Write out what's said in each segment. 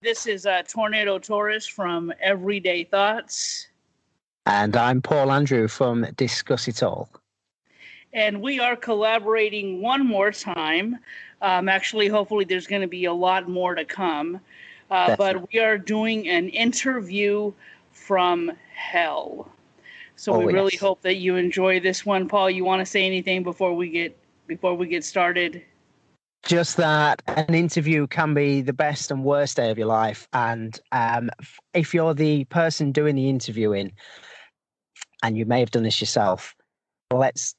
This is Tornado Taurus from Everyday Thoughts. And I'm Paul Andrew from Discuss It All. And we are collaborating one more time. Actually, hopefully there's going to be a lot more to come. But we are doing an interview from hell. So we really hope that you enjoy this one. Paul, you want to say anything before we get started? Just that an interview can be the best and worst day of your life. And if you're the person doing the interviewing, and you may have done this yourself, let's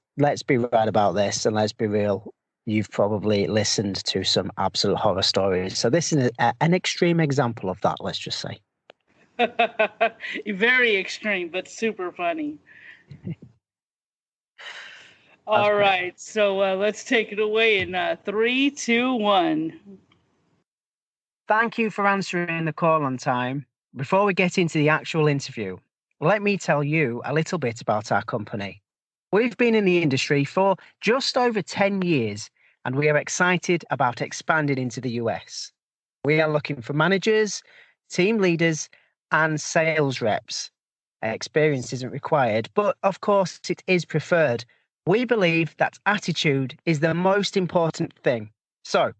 be right about this and let's be real. You've probably listened to some absolute horror stories. So this is an extreme example of that, let's just say. Very extreme, but super funny. All right, so let's take it away in 3, 2, 1. Thank you for answering the call on time. Before we get into the actual interview, let me tell you a little bit about our company. We've been in the industry for just over 10 years, and we are excited about expanding into the US. We are looking for managers, team leaders, and sales reps. Experience isn't required, but of course it is preferred. We believe that attitude is the most important thing. So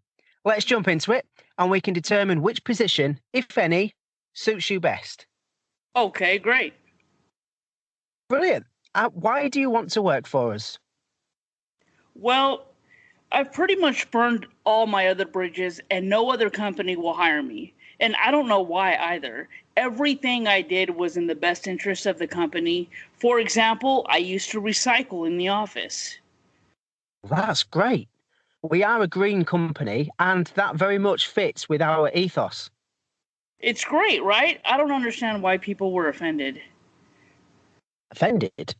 let's jump into it and we can determine which position, if any, suits you best. Okay, great. Brilliant. Why do you want to work for us? Well, I've pretty much burned all my other bridges and no other company will hire me. And I don't know why either. Everything I did was in the best interest of the company. For example, I used to recycle in the office. That's great. We are a green company, and that very much fits with our ethos. It's great, right? I don't understand why people were offended. Offended?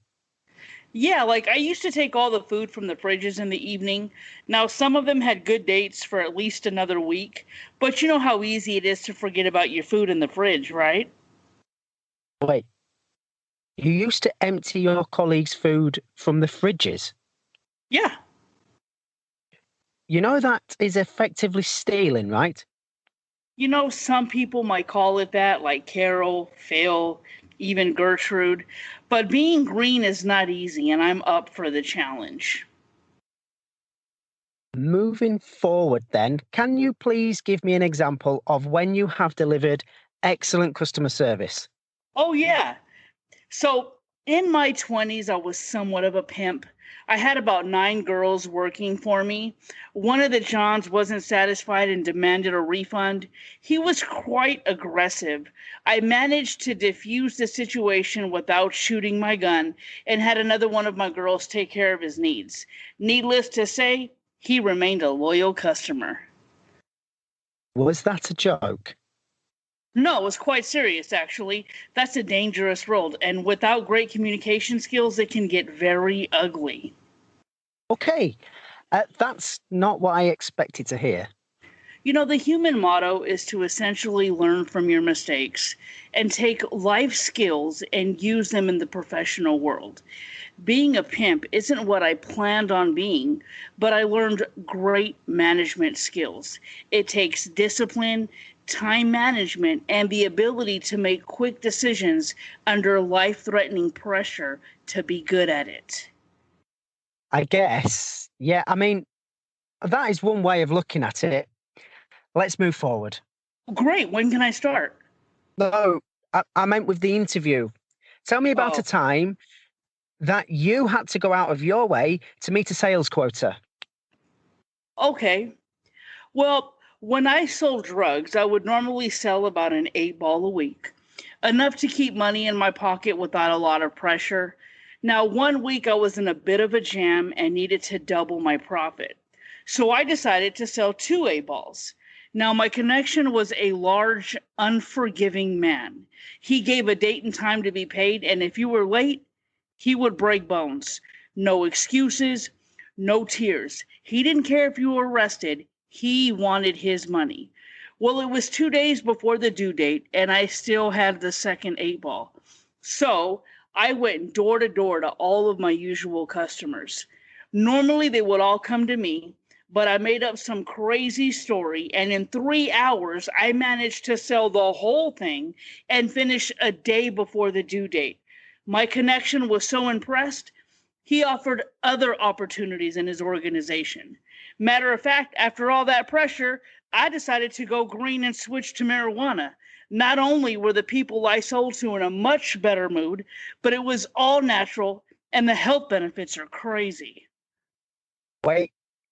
Yeah, like I used to take all the food from the fridges in the evening. Now, some of them had good dates for at least another week, but you know how easy it is to forget about your food in the fridge, right? Wait, you used to empty your colleagues' food from the fridges? Yeah. You know that is effectively stealing, right? You know, some people might call it that, like Carol, Phil, even Gertrude. But being green is not easy, and I'm up for the challenge. Moving forward then, can you please give me an example of when you have delivered excellent customer service? Oh, yeah. So in my 20s, I was somewhat of a pimp. I had about 9 girls working for me. One of the Johns wasn't satisfied and demanded a refund. He was quite aggressive. I managed to defuse the situation without shooting my gun and had another one of my girls take care of his needs. Needless to say, he remained a loyal customer. Was that a joke? No, it was quite serious, actually. That's a dangerous role, and without great communication skills, it can get very ugly. Okay, that's not what I expected to hear. You know, the human motto is to essentially learn from your mistakes and take life skills and use them in the professional world. Being a pimp isn't what I planned on being, but I learned great management skills. It takes discipline, time management, and the ability to make quick decisions under life-threatening pressure to be good at it. I guess. Yeah, I mean, that is one way of looking at it. Let's move forward. Great. When can I start? No, I meant with the interview. Tell me about a time that you had to go out of your way to meet a sales quota. Okay. Well, when I sold drugs, I would normally sell about an 8-ball a week, enough to keep money in my pocket without a lot of pressure. Now, one week I was in a bit of a jam and needed to double my profit. So I decided to sell 2 8-balls. Now, my connection was a large, unforgiving man. He gave a date and time to be paid, and if you were late, he would break bones. No excuses, no tears. He didn't care if you were arrested. He wanted his money. Well, it was 2 days before the due date, and I still had the second 8-ball. So I went door to door to all of my usual customers. Normally, they would all come to me, but I made up some crazy story, and in 3 hours, I managed to sell the whole thing and finish a day before the due date. My connection was so impressed, he offered other opportunities in his organization. Matter of fact, after all that pressure, I decided to go green and switch to marijuana. Not only were the people I sold to in a much better mood, but it was all natural, and the health benefits are crazy. Wait,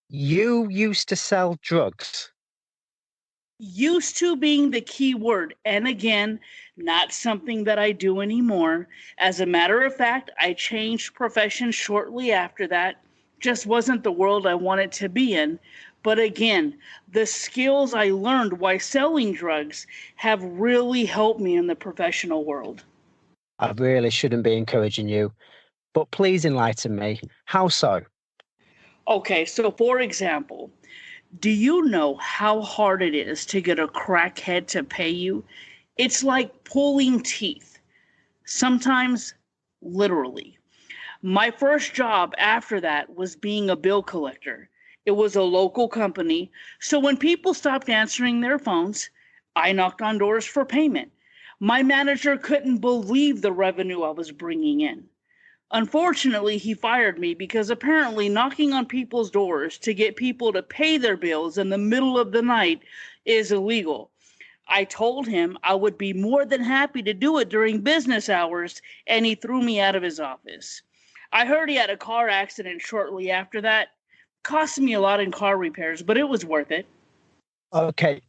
you used to sell drugs? Used to being the key word, and again, not something that I do anymore. As a matter of fact, I changed professions shortly after that. Just wasn't the world I wanted to be in. But again, the skills I learned while selling drugs have really helped me in the professional world. I really shouldn't be encouraging you, but please enlighten me. How so? Okay, so for example, do you know how hard it is to get a crackhead to pay you? It's like pulling teeth, sometimes literally. My first job after that was being a bill collector. It was a local company, so when people stopped answering their phones, I knocked on doors for payment. My manager couldn't believe the revenue I was bringing in. Unfortunately, he fired me because apparently knocking on people's doors to get people to pay their bills in the middle of the night is illegal. I told him I would be more than happy to do it during business hours, and he threw me out of his office. I heard he had a car accident shortly after that. Cost me a lot in car repairs, but it was worth it. Okay.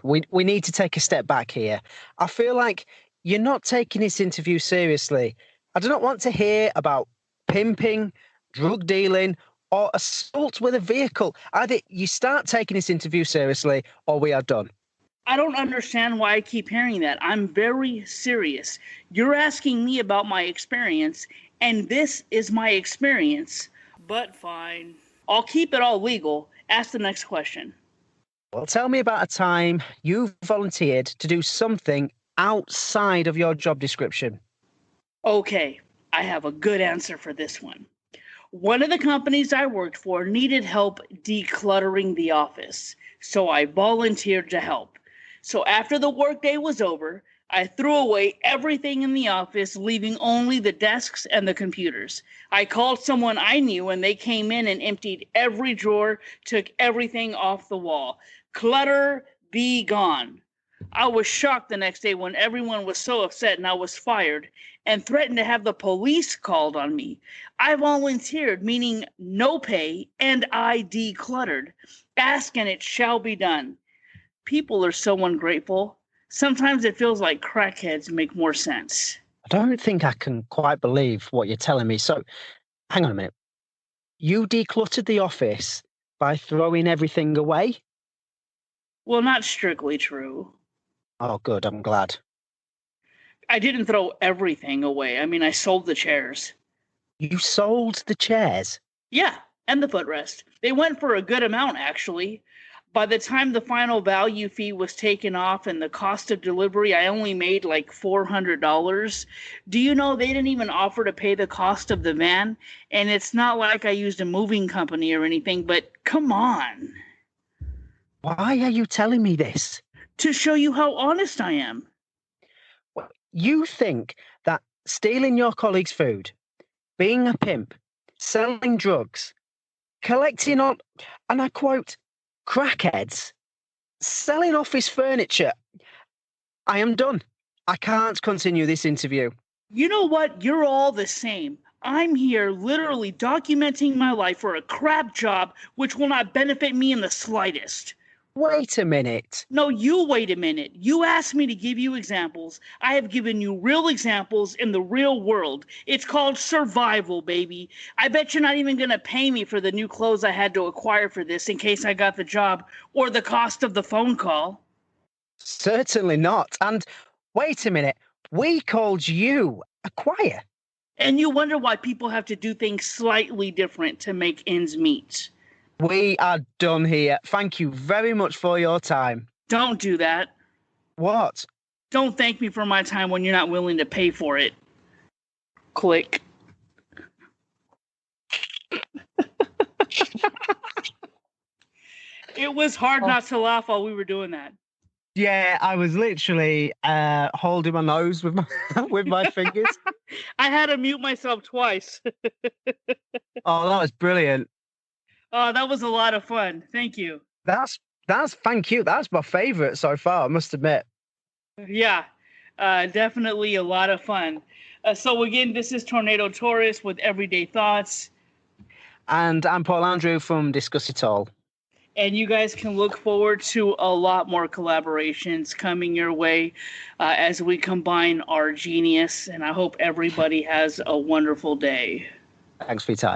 We need to take a step back here. I feel like you're not taking this interview seriously. I do not want to hear about pimping, drug dealing, or assault with a vehicle. Either you start taking this interview seriously or we are done. I don't understand why I keep hearing that. I'm very serious. You're asking me about my experience, and this is my experience. But fine. I'll keep it all legal. Ask the next question. Well, tell me about a time you volunteered to do something outside of your job description. Okay, I have a good answer for this one. One of the companies I worked for needed help decluttering the office, so I volunteered to help. So after the workday was over, I threw away everything in the office, leaving only the desks and the computers. I called someone I knew, and they came in and emptied every drawer, took everything off the wall. Clutter be gone. I was shocked the next day when everyone was so upset and I was fired and threatened to have the police called on me. I volunteered, meaning no pay, and I decluttered. Ask and it shall be done. People are so ungrateful. Sometimes it feels like crackheads make more sense. I don't think I can quite believe what you're telling me. So, hang on a minute. You decluttered the office by throwing everything away? Well, not strictly true. Oh, good. I'm glad. I didn't throw everything away. I mean, I sold the chairs. You sold the chairs? Yeah, and the footrest. They went for a good amount, actually. By the time the final value fee was taken off and the cost of delivery, I only made like $400. Do you know they didn't even offer to pay the cost of the van? And it's not like I used a moving company or anything, but come on. Why are you telling me this? To show you how honest I am. Well, you think that stealing your colleague's food, being a pimp, selling drugs, collecting on, and I quote, crackheads, selling office furniture. I am done. I can't continue this interview. You know what? You're all the same. I'm here literally documenting my life for a crap job which will not benefit me in the slightest. Wait a minute. No, you wait a minute. You asked me to give you examples. I have given you real examples in the real world. It's called survival, baby. I bet you're not even going to pay me for the new clothes I had to acquire for this in case I got the job or the cost of the phone call. Certainly not. And wait a minute. We called you a choir. And you wonder why people have to do things slightly different to make ends meet. We are done here. Thank you very much for your time. Don't do that. What? Don't thank me for my time when you're not willing to pay for it. Click. It was hard Oh. not to laugh while we were doing that. Yeah, I was literally holding my nose with my with my fingers. I had to mute myself twice. Oh, that was brilliant. Oh, that was a lot of fun. Thank you. That's thank you. That's my favorite so far, I must admit. Yeah, definitely a lot of fun. So again, this is Tornado Taurus with Everyday Thoughts. And I'm Paul Andrew from Discuss It All. And you guys can look forward to a lot more collaborations coming your way as we combine our genius. And I hope everybody has a wonderful day. Thanks for your time.